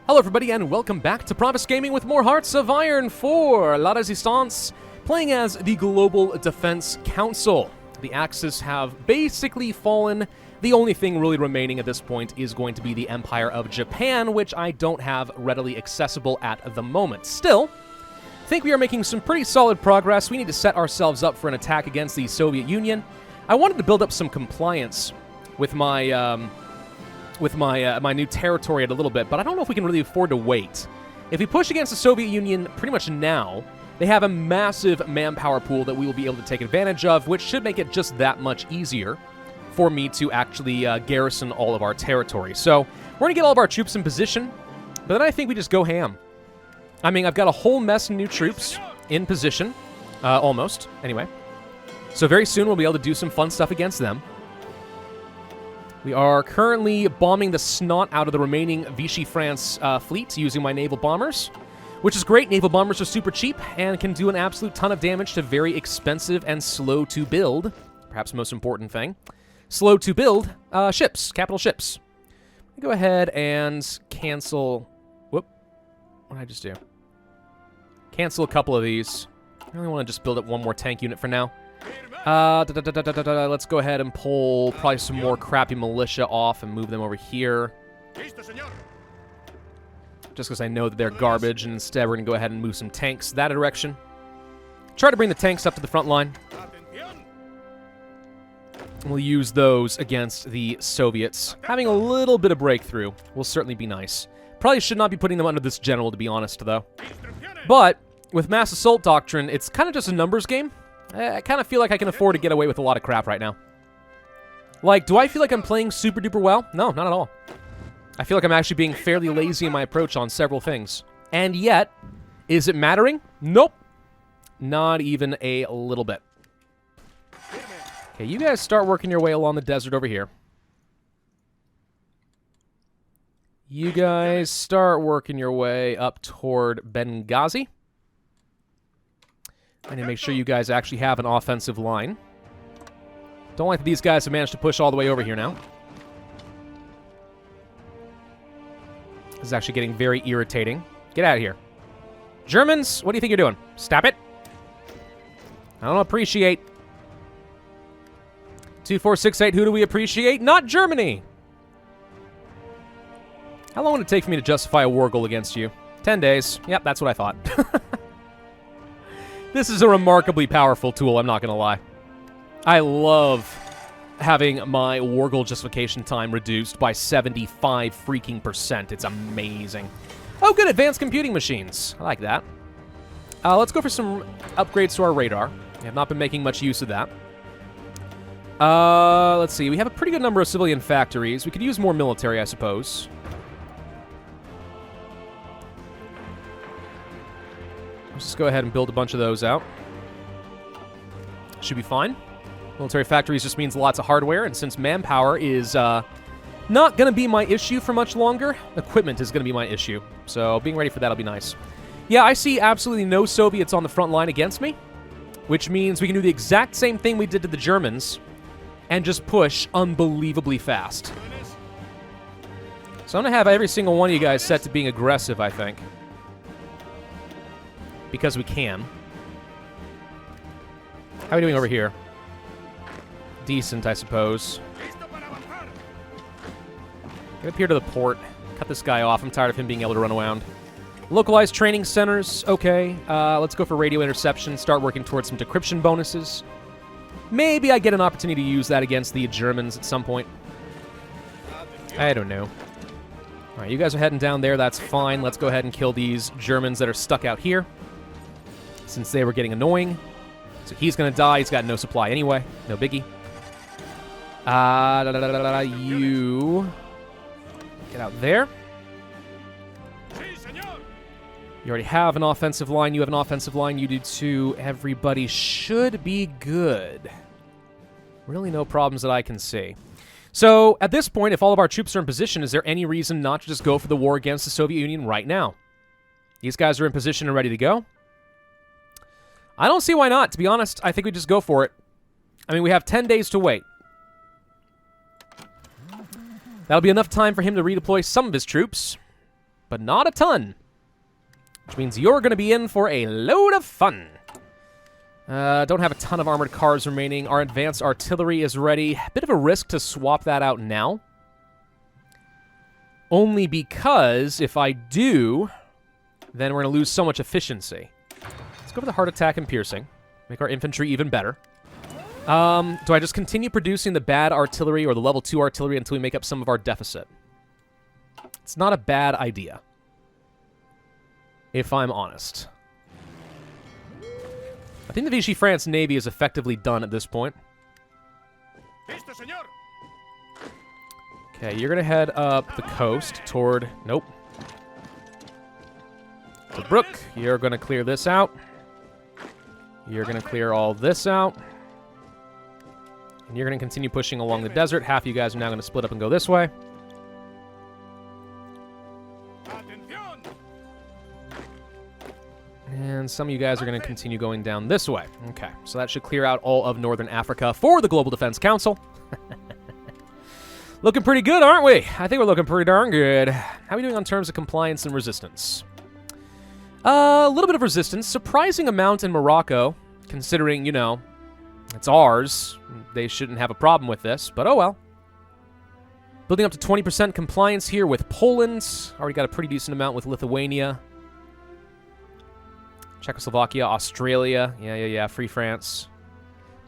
Hello everybody and welcome back to Pravus Gaming with more Hearts of Iron for La Résistance, playing as the Global Defense Council. The Axis have basically fallen. The only thing really remaining at this point is going to be the Empire of Japan, which I don't have readily accessible at the moment. Still, I think we are making some pretty solid progress. We need to set ourselves up for an attack against the Soviet Union. I wanted to build up some compliance with my my new territory a little bit, but I don't know if we can really afford to wait. If we push against the Soviet Union pretty much now, they have a massive manpower pool that we will be able to take advantage of, which should make it just that much easier for me to actually garrison all of our territory. So we're going to get all of our troops in position, but then I think we just go ham. I mean, I've got a whole mess of new troops in position, almost, anyway. So very soon we'll be able to do some fun stuff against them. We are currently bombing the snot out of the remaining Vichy France fleet using my naval bombers, which is great. Naval bombers are super cheap and can do an absolute ton of damage to very expensive and slow to build, perhaps the most important thing, slow to build ships, capital ships. Go ahead and cancel, whoop, what did I just do? Cancel a couple of these. I really want to just build up one more tank unit for now. Let's go ahead and pull probably some more crappy militia off and move them over here. Just because I know that they're garbage, and instead we're going to go ahead and move some tanks that direction. Try to bring the tanks up to the front line. We'll use those against the Soviets. Having a little bit of breakthrough will certainly be nice. Probably should not be putting them under this general, to be honest, though. But with mass assault doctrine, it's kind of just a numbers game. I kind of feel like I can afford to get away with a lot of crap right now. Like, do I feel like I'm playing super duper well? No, not at all. I feel like I'm actually being fairly lazy in my approach on several things. And yet, is it mattering? Nope. Not even a little bit. Okay, you guys start working your way along the desert over here. You guys start working your way up toward Benghazi. I need to make sure you guys actually have an offensive line. Don't like that these guys have managed to push all the way over here now. This is actually getting very irritating. Get out of here. Germans, what do you think you're doing? Stop it. I don't appreciate. 2468, who do we appreciate? Not Germany. How long would it take for me to justify a war goal against you? 10 days. Yep, that's what I thought. This is a remarkably powerful tool, I'm not going to lie. I love having my war goal justification time reduced by 75 freaking %. It's amazing. Oh, good, advanced computing machines. I like that. Let's go for some upgrades to our radar. I have not been making much use of that. Let's see. We have a pretty good number of civilian factories. We could use more military, I suppose. Let's just go ahead and build a bunch of those out. Should be fine. Military factories just means lots of hardware, and since manpower is not going to be my issue for much longer, equipment is going to be my issue. So being ready for that will be nice. Yeah, I see absolutely no Soviets on the front line against me, which means we can do the exact same thing we did to the Germans and just push unbelievably fast. So I'm going to have every single one of you guys set to being aggressive, I think. Because we can. How are we doing over here? Decent, I suppose. Get up here to the port. Cut this guy off. I'm tired of him being able to run around. Localized training centers. Okay. Let's go for radio interception. Start working towards some decryption bonuses. Maybe I get an opportunity to use that against the Germans at some point. I don't know. All right, you guys are heading down there. That's fine. Let's go ahead and kill these Germans that are stuck out here, since they were getting annoying. So he's going to die. He's got no supply anyway. No biggie. You get out there. You already have an offensive line. You have an offensive line. You do too. Everybody should be good. Really no problems that I can see. So at this point, if all of our troops are in position, is there any reason not to just go for the war against the Soviet Union right now? These guys are in position and ready to go. I don't see why not, to be honest. I think we just go for it. I mean, we have 10 days to wait. That'll be enough time for him to redeploy some of his troops. but not a ton. Which means you're going to be in for a load of fun. Don't have a ton of armored cars remaining. Our advanced artillery is ready. Bit of a risk to swap that out now. Only because if I do, then we're going to lose so much efficiency. Let's go for the heart attack and piercing. Make our infantry even better. Do I just continue producing the bad artillery or the level 2 artillery until we make up some of our deficit? It's not a bad idea, if I'm honest. I think the Vichy France Navy is effectively done at this point. Okay, you're going to head up the coast toward... Nope. The brook. You're going to clear this out. You're going to clear all this out. And you're going to continue pushing along the desert. Half of you guys are now going to split up and go this way. And some of you guys are going to continue going down this way. Okay, so that should clear out all of Northern Africa for the Global Defense Council. Looking pretty good, aren't we? I think we're looking pretty darn good. How are we doing on terms of compliance and resistance? A little bit of resistance. Surprising amount in Morocco, considering, you know, it's ours. They shouldn't have a problem with this, but oh well. Building up to 20% compliance here with Poland. Already got a pretty decent amount with Lithuania. Czechoslovakia, Australia. Yeah. Free France.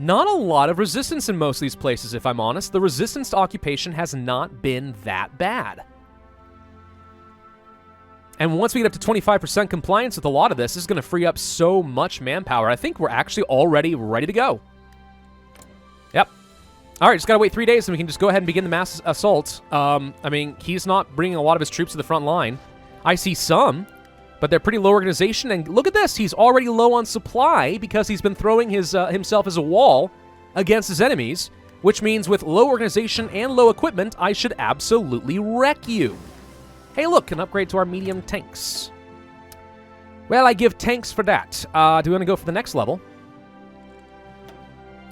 Not a lot of resistance in most of these places, if I'm honest. The resistance to occupation has not been that bad. And once we get up to 25% compliance with a lot of this is going to free up so much manpower. I think we're actually already ready to go. Yep. All right, just got to wait 3 days and we can just go ahead and begin the mass assault. I mean, he's not bringing a lot of his troops to the front line. I see some, but they're pretty low organization. And look at this. He's already low on supply because he's been throwing his himself as a wall against his enemies, which means with low organization and low equipment, I should absolutely wreck you. Hey, look, an upgrade to our medium tanks. Well, I give tanks for that. Do we want to go for the next level?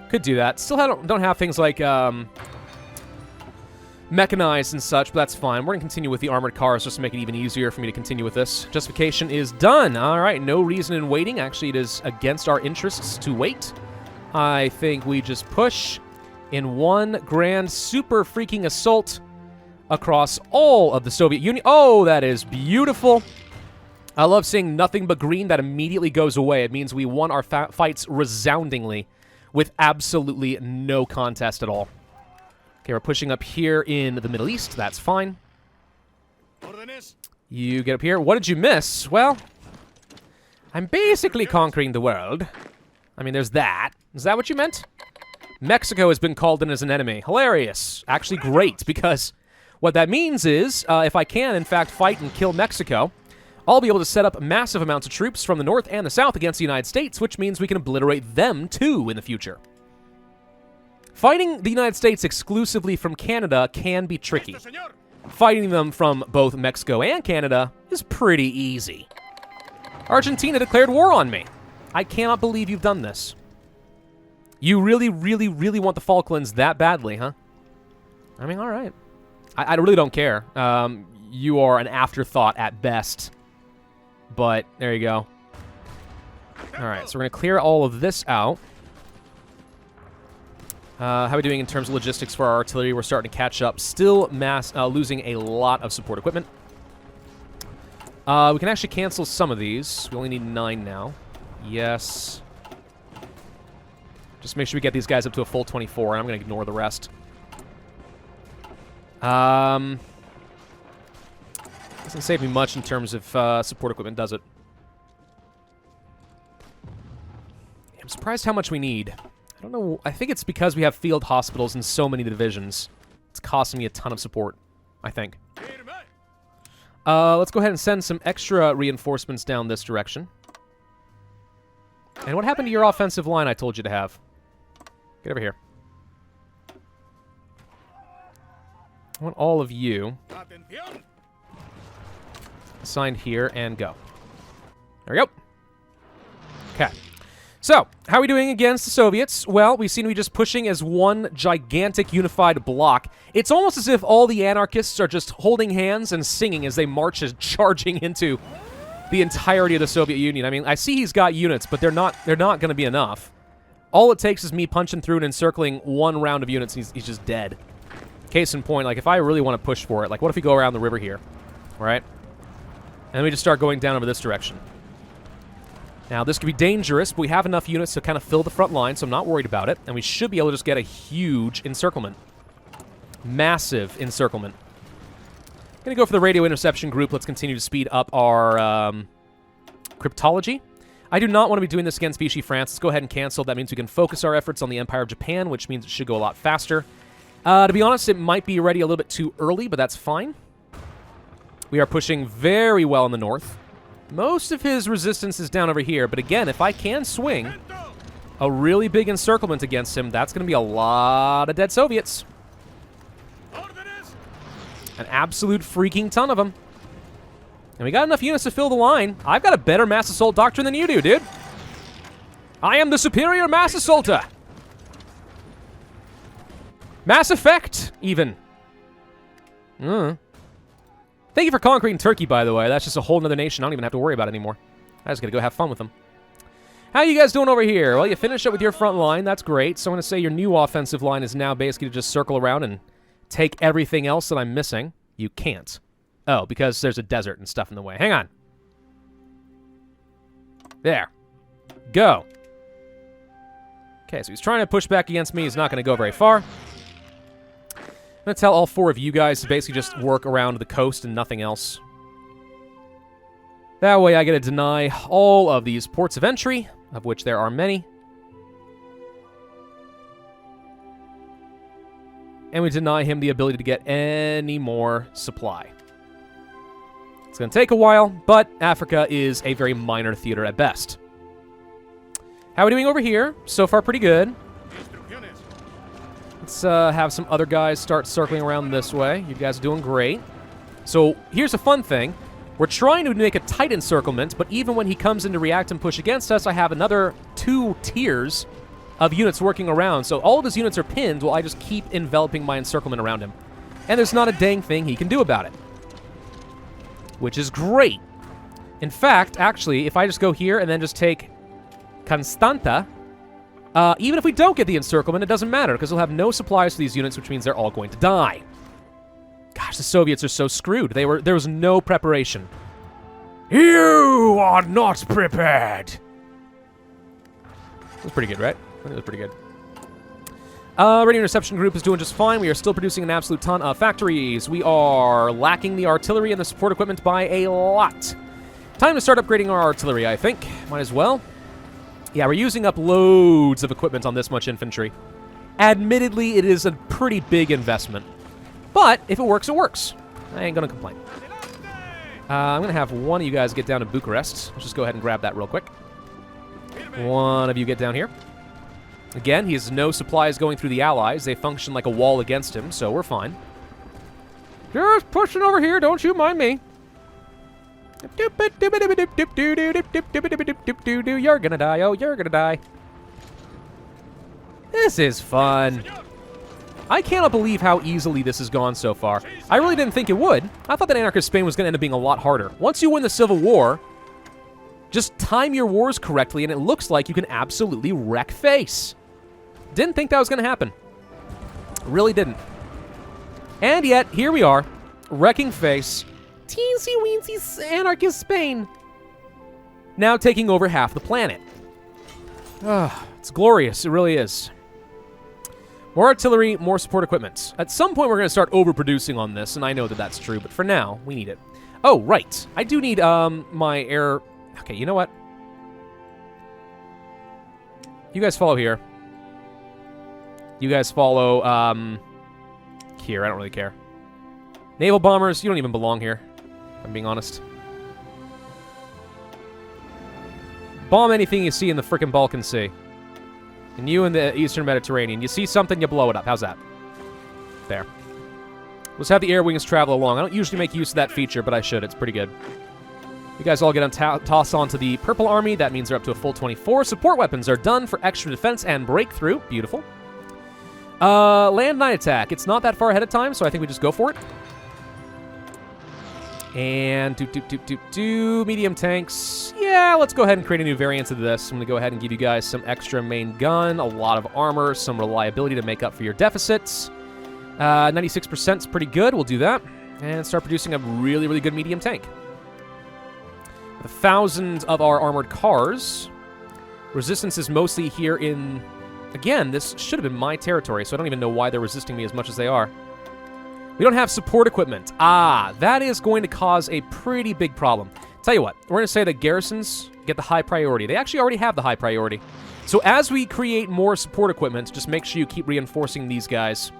Could do that. Still don't have things like mechanized and such, but that's fine. We're going to continue with the armored cars just to make it even easier for me to continue with this. Justification is done. All right, no reason in waiting. Actually, it is against our interests to wait. I think we just push in one grand super freaking assault across all of the Soviet Union. Oh, that is beautiful. I love seeing nothing but green that immediately goes away. It means we won our fights resoundingly with absolutely no contest at all. Okay, we're pushing up here in the Middle East. That's fine. You get up here. What did you miss? Well, I'm basically conquering the world. I mean, there's that. Is that what you meant? Mexico has been called in as an enemy. Hilarious. Actually great, because what that means is, if I can, in fact, fight and kill Mexico, I'll be able to set up massive amounts of troops from the north and the south against the United States, which means we can obliterate them, too, in the future. Fighting the United States exclusively from Canada can be tricky. Fighting them from both Mexico and Canada is pretty easy. Argentina declared war on me. I cannot believe you've done this. You really, really, really want the Falklands that badly, huh? I mean, all right. I really don't care. You are an afterthought at best. But there you go. All right, so we're going to clear all of this out. How are we doing in terms of logistics for our artillery? We're starting to catch up. Still losing a lot of support equipment. We can actually cancel some of these. We only need 9 now. Yes. Just make sure we get these guys up to a full 24, and I'm going to ignore the rest. Doesn't save me much in terms of support equipment, does it? I'm surprised how much we need. I don't know. I think it's because we have field hospitals in so many divisions. It's costing me a ton of support, I think. Let's go ahead and send some extra reinforcements down this direction. And what happened to your offensive line I told you to have? Get over here. I want all of you assigned here and go. There we go. Okay. So, how are we doing against the Soviets? Well, we seem to be just pushing as one gigantic unified block. It's almost as if all the anarchists are just holding hands and singing as they march as charging into the entirety of the Soviet Union. I mean, I see he's got units, but they're not going to be enough. All it takes is me punching through and encircling one round of units, and he's just dead. Case in point, like, if I really want to push for it, like, what if we go around the river here? Right? And then we just start going down over this direction. Now, this could be dangerous, but we have enough units to kind of fill the front line, so I'm not worried about it. And we should be able to just get a huge encirclement. Massive encirclement. Gonna go for the radio interception group. Let's continue to speed up our cryptology. I do not want to be doing this against Vichy France. Let's go ahead and cancel. That means we can focus our efforts on the Empire of Japan, which means it should go a lot faster. To be honest, it might be ready a little bit too early, but that's fine. We are pushing very well in the north. Most of his resistance is down over here, but again, if I can swing a really big encirclement against him, that's going to be a lot of dead Soviets. An absolute freaking ton of them. And we got enough units to fill the line. I've got a better mass assault doctrine than you do, dude. I am the superior mass assaulter. Mass effect, even. Thank you for conquering Turkey, by the way. That's just a whole nother nation I don't even have to worry about anymore. I just gotta go have fun with them. How you guys doing over here? Well, you finished up with your front line. That's great. So I'm gonna say your new offensive line is now basically to just circle around and take everything else that I'm missing. You can't. Oh, because there's a desert and stuff in the way. Hang on. There. Go. Okay, so he's trying to push back against me. He's not gonna go very far. I'm going to tell all 4 of you guys to basically just work around the coast and nothing else. That way I get to deny all of these ports of entry, of which there are many. And we deny him the ability to get any more supply. It's going to take a while, but Africa is a very minor theater at best. How are we doing over here? So far, pretty good. Let's have some other guys start circling around this way. You guys are doing great. So here's a fun thing. We're trying to make a tight encirclement, but even when he comes in to react and push against us, I have another 2 tiers of units working around. So all of his units are pinned while I just keep enveloping my encirclement around him. And there's not a dang thing he can do about it. Which is great. In fact, actually, if I just go here and then just take Constanta... even if we don't get the encirclement, it doesn't matter, because we'll have no supplies for these units, which means they're all going to die. Gosh, the Soviets are so screwed. There was no preparation. You are not prepared. That was pretty good, right? That was pretty good. Radio interception group is doing just fine. We are still producing an absolute ton of factories. We are lacking the artillery and the support equipment by a lot. Time to start upgrading our artillery, I think. Might as well. Yeah, we're using up loads of equipment on this much infantry. Admittedly, it is a pretty big investment. But if it works, it works. I ain't gonna complain. I'm gonna have one of you guys get down to Bucharest. Let's just go ahead and grab that real quick. One of you get down here. Again, he has no supplies going through the Allies. They function like a wall against him, so we're fine. Just pushing over here, don't you mind me. You're gonna die, oh, you're gonna die. This is fun. I cannot believe how easily this has gone so far. I really didn't think it would. I thought that Anarchist Spain was gonna end up being a lot harder. Once you win the Civil War, just time your wars correctly, and it looks like you can absolutely wreck face. Didn't think that was gonna happen. Really didn't. And yet, here we are, wrecking face. Teensy weensy Anarchist Spain. Now taking over half the planet. It's glorious, it really is. More artillery, more support equipment. At some point we're going to start overproducing on this, and I know that that's true, but for now, we need it. Oh, right. I do need my air... Okay, you know what? You guys follow here. You guys follow here. I don't really care. Naval bombers, you don't even belong here, if I'm being honest. Bomb anything you see in the frickin' Balkan Sea. And you in the Eastern Mediterranean. You see something, you blow it up. How's that? There. Let's have the air wings travel along. I don't usually make use of that feature, but I should. It's pretty good. You guys all get on toss onto the purple army. That means they're up to a full 24. Support weapons are done for extra defense and breakthrough. Beautiful. Land night attack. It's not that far ahead of time, so I think we just go for it. And medium tanks. Yeah, let's go ahead and create a new variant of this. I'm going to go ahead and give you guys some extra main gun, a lot of armor, some reliability to make up for your deficits. 96% is pretty good. We'll do that. And start producing a really, really good medium tank. 1,000 of our armored cars. Resistance is mostly here in... Again, this should have been my territory, so I don't even know why they're resisting me as much as they are. We don't have support equipment. Ah, that is going to cause a pretty big problem. Tell you what, we're going to say that garrisons get the high priority. They actually already have the high priority. So as we create more support equipment, just make sure you keep reinforcing these guys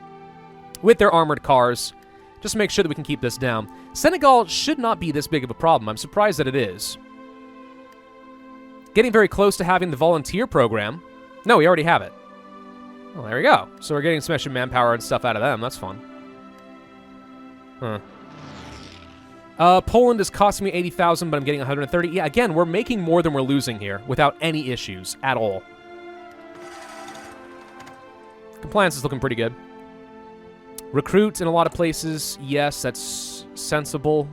with their armored cars. Just make sure that we can keep this down. Senegal should not be this big of a problem. I'm surprised that it is. Getting very close to having the volunteer program. No, we already have it. Well, there we go. So we're getting some extra manpower and stuff out of them. That's fun. Huh. Poland is costing me 80,000, but I'm getting 130. Yeah, again, we're making more than we're losing here without any issues at all. Compliance is looking pretty good. Recruit in a lot of places. Yes, that's sensible.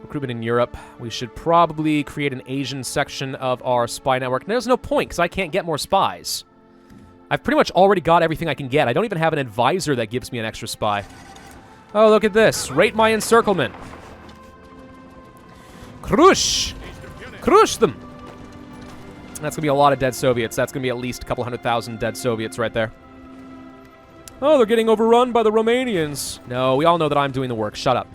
Recruitment in Europe. We should probably create an Asian section of our spy network. There's no point, because I can't get more spies. I've pretty much already got everything I can get. I don't even have an advisor that gives me an extra spy. Oh, look at this. Rate my encirclement. Crush! Crush them! That's going to be a lot of dead Soviets. That's going to be at least a couple 100,000 dead Soviets right there. Oh, they're getting overrun by the Romanians. No, we all know that I'm doing the work. Shut up.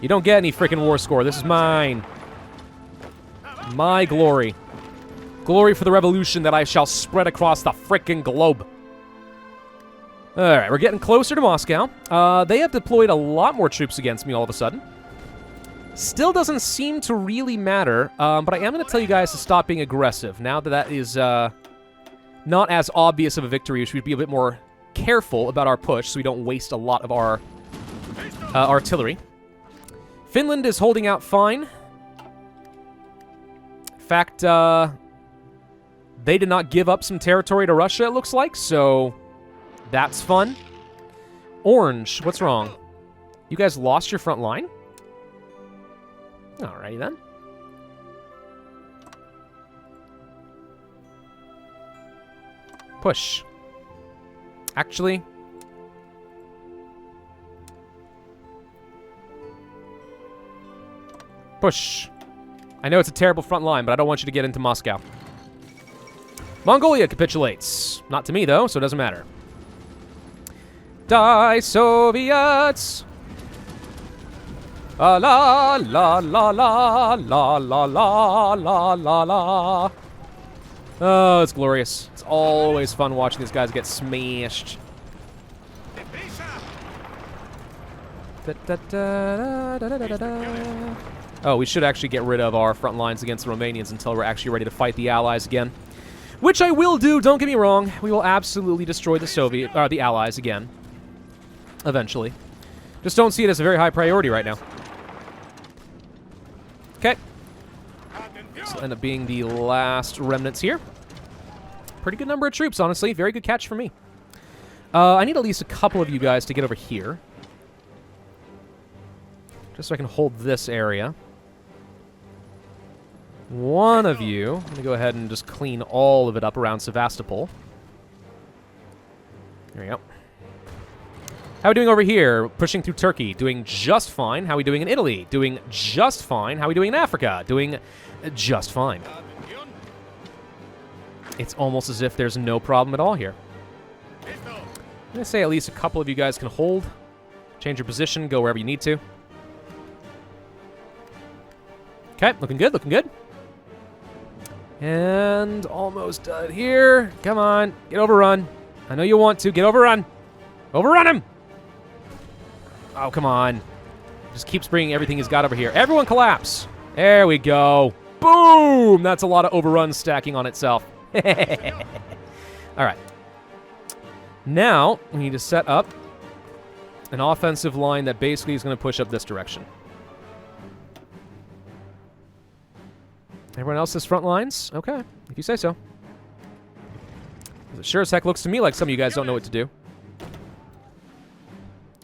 You don't get any freaking war score. This is mine. My glory. Glory for the revolution that I shall spread across the frickin' globe. Alright, we're getting closer to Moscow. They have deployed a lot more troops against me all of a sudden. Still doesn't seem to really matter, but I am going to tell you guys to stop being aggressive. Now that that is not as obvious of a victory, we should be a bit more careful about our push so we don't waste a lot of our artillery. Finland is holding out fine. In fact, they did not give up some territory to Russia, it looks like, so that's fun. Orange, what's wrong? You guys lost your front line? Alrighty then. Push. Actually... Push. I know it's a terrible front line, but I don't want you to get into Moscow. Mongolia capitulates. Not to me, though, so it doesn't matter. Die, Soviets! La la la la la la la la la la. Oh, it's glorious. It's always fun watching these guys get smashed. Oh, we should actually get rid of our front lines against the Romanians until we're actually ready to fight the Allies again. Which I will do, don't get me wrong. We will absolutely destroy the the Allies again. Eventually. Just don't see it as a very high priority right now. Okay. This will end up being the last remnants here. Pretty good number of troops, honestly. Very good catch for me. I need at least a couple of you guys to get over here. Just so I can hold this area. One of you, I'm going to go ahead and just clean all of it up around Sevastopol. There we go. How are we doing over here? Pushing through Turkey. Doing just fine. How are we doing in Italy? Doing just fine. How are we doing in Africa? Doing just fine. It's almost as if there's no problem at all here. I'm going to say at least a couple of you guys can hold. Change your position. Go wherever you need to. Okay, looking good, looking good. And almost done here. Come on, get overrun. I know you want to. Get overrun. Overrun him! Oh, come on. Just keeps bringing everything he's got over here. Everyone collapse. There we go. Boom! That's a lot of overruns stacking on itself. All right. Now, we need to set up an offensive line that basically is going to push up this direction. Everyone else has front lines? Okay, if you say so. It sure as heck looks to me like some of you guys don't know what to do.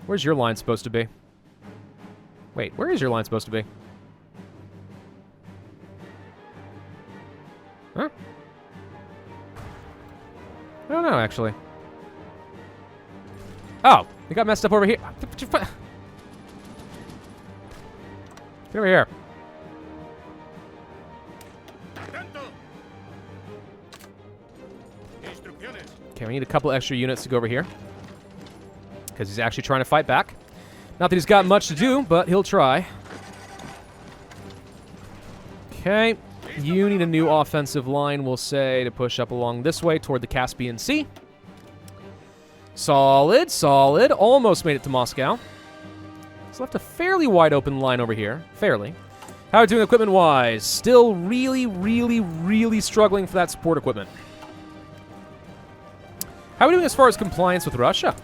Where's your line supposed to be? Wait, where is your line supposed to be? Huh? I don't know, actually. Oh, it got messed up over here. Get over here. Okay, we need a couple extra units to go over here. Because he's actually trying to fight back. Not that he's got much to do, but he'll try. Okay. You need a new offensive line, we'll say, to push up along this way toward the Caspian Sea. Solid, solid. Almost made it to Moscow. It's left a fairly wide open line over here. Fairly. How are we doing equipment-wise? Still really, really, really struggling for that support equipment. How are we doing as far as compliance with Russia?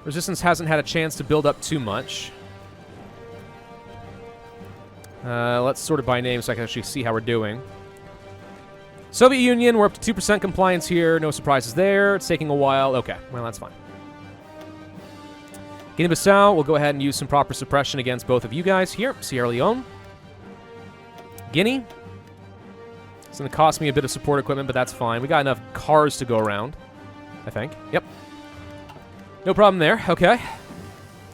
Resistance hasn't had a chance to build up too much. Let's sort it by name so I can actually see how we're doing. Soviet Union, we're up to 2% compliance here. No surprises there. It's taking a while. Okay, well, that's fine. Guinea-Bissau, we'll go ahead and use some proper suppression against both of you guys here. Sierra Leone. Guinea. It's going to cost me a bit of support equipment, but that's fine. We got enough cars to go around, I think. Yep. No problem there. Okay.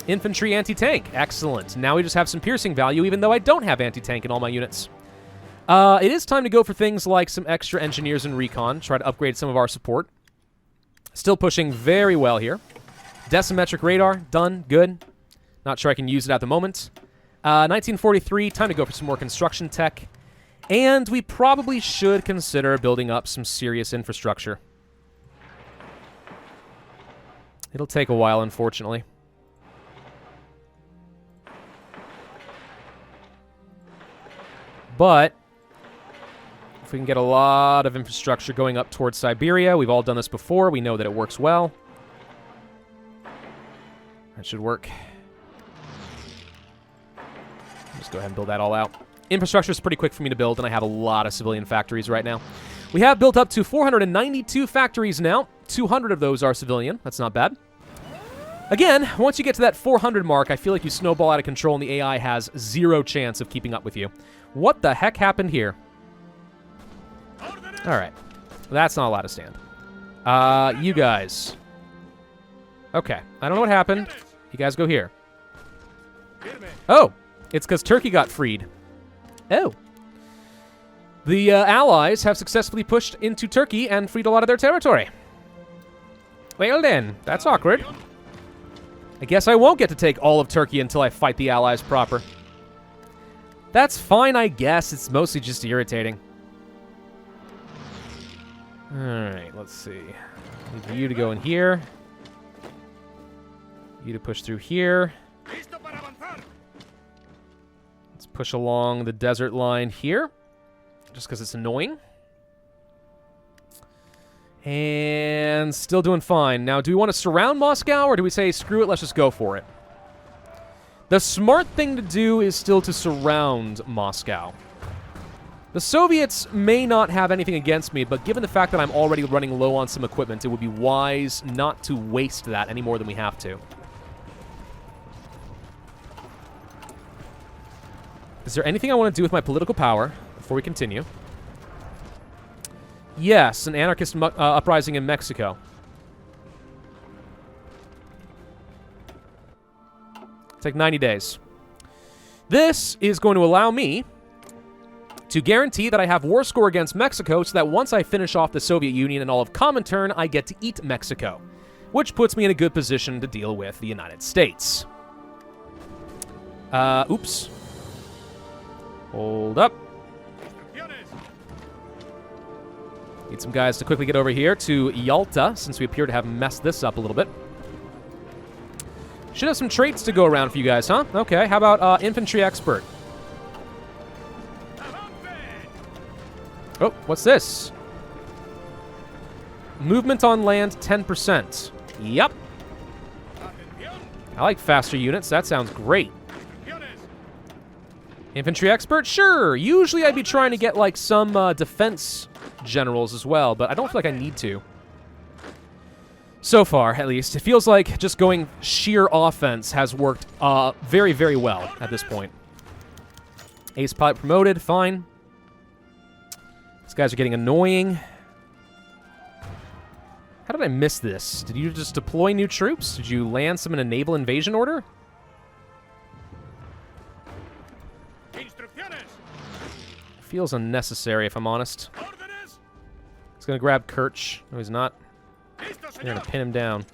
Infantry anti-tank. Excellent. Now we just have some piercing value, even though I don't have anti-tank in all my units. It is time to go for things like some extra engineers and recon. Try to upgrade some of our support. Still pushing very well here. Decimetric radar. Done. Good. Not sure I can use it at the moment. 1943. Time to go for some more construction tech. And we probably should consider building up some serious infrastructure. It'll take a while, unfortunately. But if we can get a lot of infrastructure going up towards Siberia, we've all done this before, we know that it works well. That should work. Just go ahead and build that all out. Infrastructure is pretty quick for me to build, and I have a lot of civilian factories right now. We have built up to 492 factories now. 200 of those are civilian. That's not bad. Again, once you get to that 400 mark, I feel like you snowball out of control, and the AI has zero chance of keeping up with you. What the heck happened here? All right. That's not allowed to stand. You guys. Okay. I don't know what happened. You guys go here. Oh. It's because Turkey got freed. Oh. The Allies have successfully pushed into Turkey and freed a lot of their territory. Well then, that's awkward. I guess I won't get to take all of Turkey until I fight the Allies proper. That's fine, I guess. It's mostly just irritating. Alright, let's see. Need you to go in here. You to push through here. Let's push along the desert line here. Just because it's annoying. And still doing fine. Now, do we want to surround Moscow, or do we say, screw it, let's just go for it? The smart thing to do is still to surround Moscow. The Soviets may not have anything against me, but given the fact that I'm already running low on some equipment, it would be wise not to waste that any more than we have to. Is there anything I want to do with my political power before we continue? Yes, an anarchist uprising in Mexico. Take 90 days. This is going to allow me to guarantee that I have war score against Mexico so that once I finish off the Soviet Union and all of Comintern, I get to eat Mexico, which puts me in a good position to deal with the United States. Oops. Hold up. Need some guys to quickly get over here to Yalta, since we appear to have messed this up a little bit. Should have some traits to go around for you guys, huh? Okay, how about infantry expert? Oh, what's this? Movement on land, 10%. Yep. I like faster units. That sounds great. Infantry expert? Sure. Usually I'd be trying to get, like, some defense generals as well, but I don't feel like I need to. So far, at least. It feels like just going sheer offense has worked very, very well at this point. Ace pilot promoted. Fine. These guys are getting annoying. How did I miss this? Did you just deploy new troops? Did you land some in a naval invasion order? Feels unnecessary, if I'm honest. He's going to grab Kirch. No, he's not. They're going to pin him down.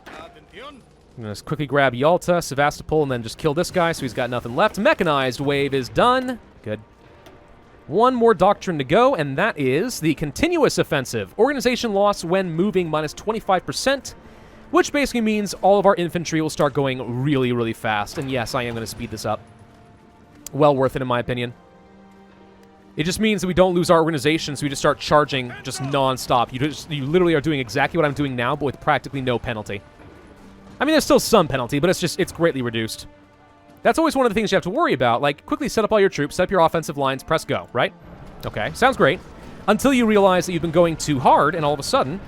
I'm going to quickly grab Yalta, Sevastopol, and then just kill this guy so he's got nothing left. Mechanized wave is done. Good. One more doctrine to go, and that is the continuous offensive. Organization loss when moving minus 25%, which basically means all of our infantry will start going really, really fast. And yes, I am going to speed this up. Well worth it, in my opinion. It just means that we don't lose our organization, so we just start charging just non-stop. You literally are doing exactly what I'm doing now, but with practically no penalty. I mean, there's still some penalty, but it's greatly reduced. That's always one of the things you have to worry about. Like, quickly set up all your troops, set up your offensive lines, press go, right? Okay, sounds great. Until you realize that you've been going too hard, and all of a sudden,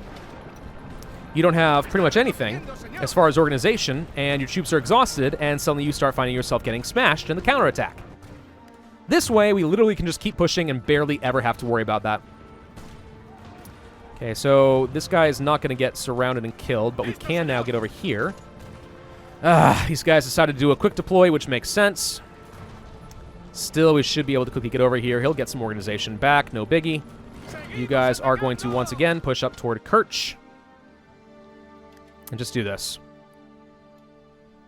you don't have pretty much anything as far as organization, and your troops are exhausted, and suddenly you start finding yourself getting smashed in the counterattack. This way, we literally can just keep pushing and barely ever have to worry about that. Okay, so this guy is not going to get surrounded and killed, but we can now get over here. These guys decided to do a quick deploy, which makes sense. Still, we should be able to quickly get over here. He'll get some organization back, no biggie. You guys are going to, once again, push up toward Kirch. And just do this.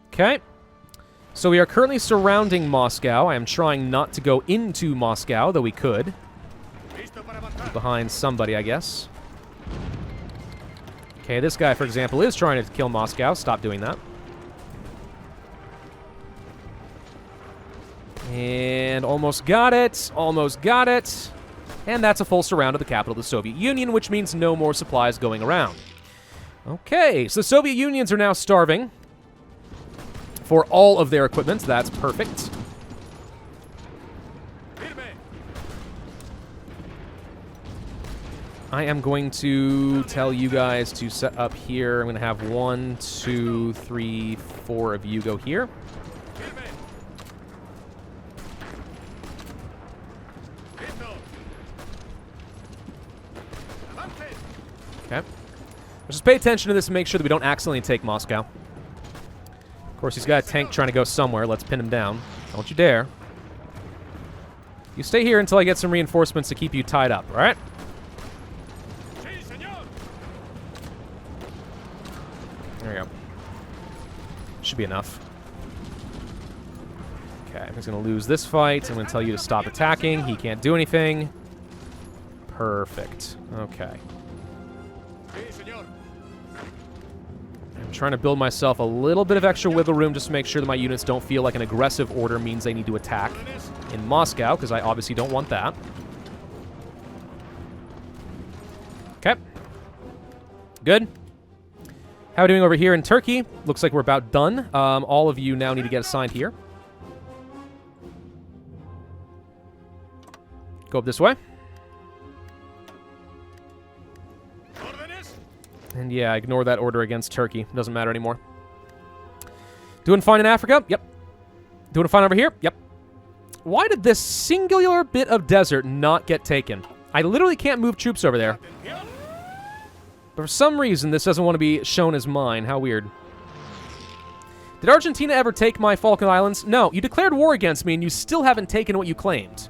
Okay. So we are currently surrounding Moscow. I am trying not to go into Moscow, though we could. Behind somebody, I guess. Okay, this guy, for example, is trying to kill Moscow. Stop doing that. And almost got it. Almost got it. And that's a full surround of the capital of the Soviet Union, which means no more supplies going around. Okay, so the Soviet Unions are now starving for all of their equipment. That's perfect. I am going to tell you guys to set up here. I'm going to have 1, 2, 3, 4 of you go here. Okay. Just pay attention to this and make sure that we don't accidentally take Moscow. Of course, he's got a tank trying to go somewhere. Let's pin him down. Don't you dare. You stay here until I get some reinforcements to keep you tied up, all right? There you go. Should be enough. Okay, he's going to lose this fight. I'm going to tell you to stop attacking. He can't do anything. Perfect. Okay. I'm trying to build myself a little bit of extra wiggle room just to make sure that my units don't feel like an aggressive order means they need to attack in Moscow, because I obviously don't want that. Okay. Good. How are we doing over here in Turkey? Looks like we're about done. All of you now need to get assigned here. Go up this way. And yeah, ignore that order against Turkey. Doesn't matter anymore. Doing fine in Africa? Yep. Doing fine over here? Yep. Why did this singular bit of desert not get taken? I literally can't move troops over there. But for some reason, this doesn't want to be shown as mine. How weird. Did Argentina ever take my Falkland Islands? No, you declared war against me and you still haven't taken what you claimed.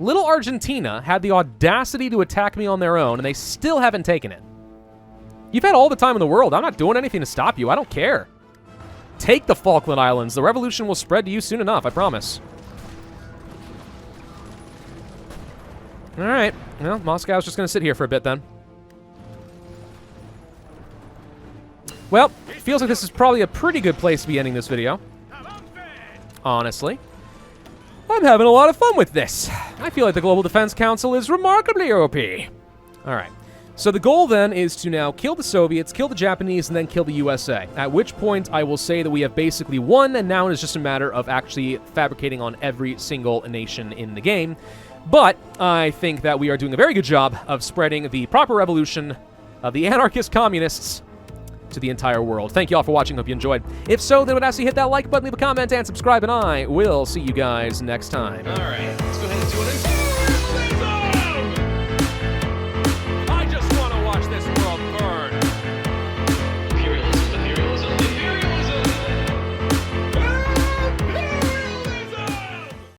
Little Argentina had the audacity to attack me on their own and they still haven't taken it. You've had all the time in the world. I'm not doing anything to stop you. I don't care. Take the Falkland Islands. The revolution will spread to you soon enough, I promise. All right. Well, Moscow's just going to sit here for a bit then. Well, feels like this is probably a pretty good place to be ending this video. Honestly. I'm having a lot of fun with this. I feel like the Global Defense Council is remarkably OP. All right. So the goal then is to now kill the Soviets, kill the Japanese, and then kill the USA. At which point I will say that we have basically won, and now it is just a matter of actually fabricating on every single nation in the game. But I think that we are doing a very good job of spreading the proper revolution of the anarchist communists to the entire world. Thank you all for watching. Hope you enjoyed. If so, then would actually hit that like button, leave a comment, and subscribe, and I will see you guys next time. All right, let's go ahead and do it.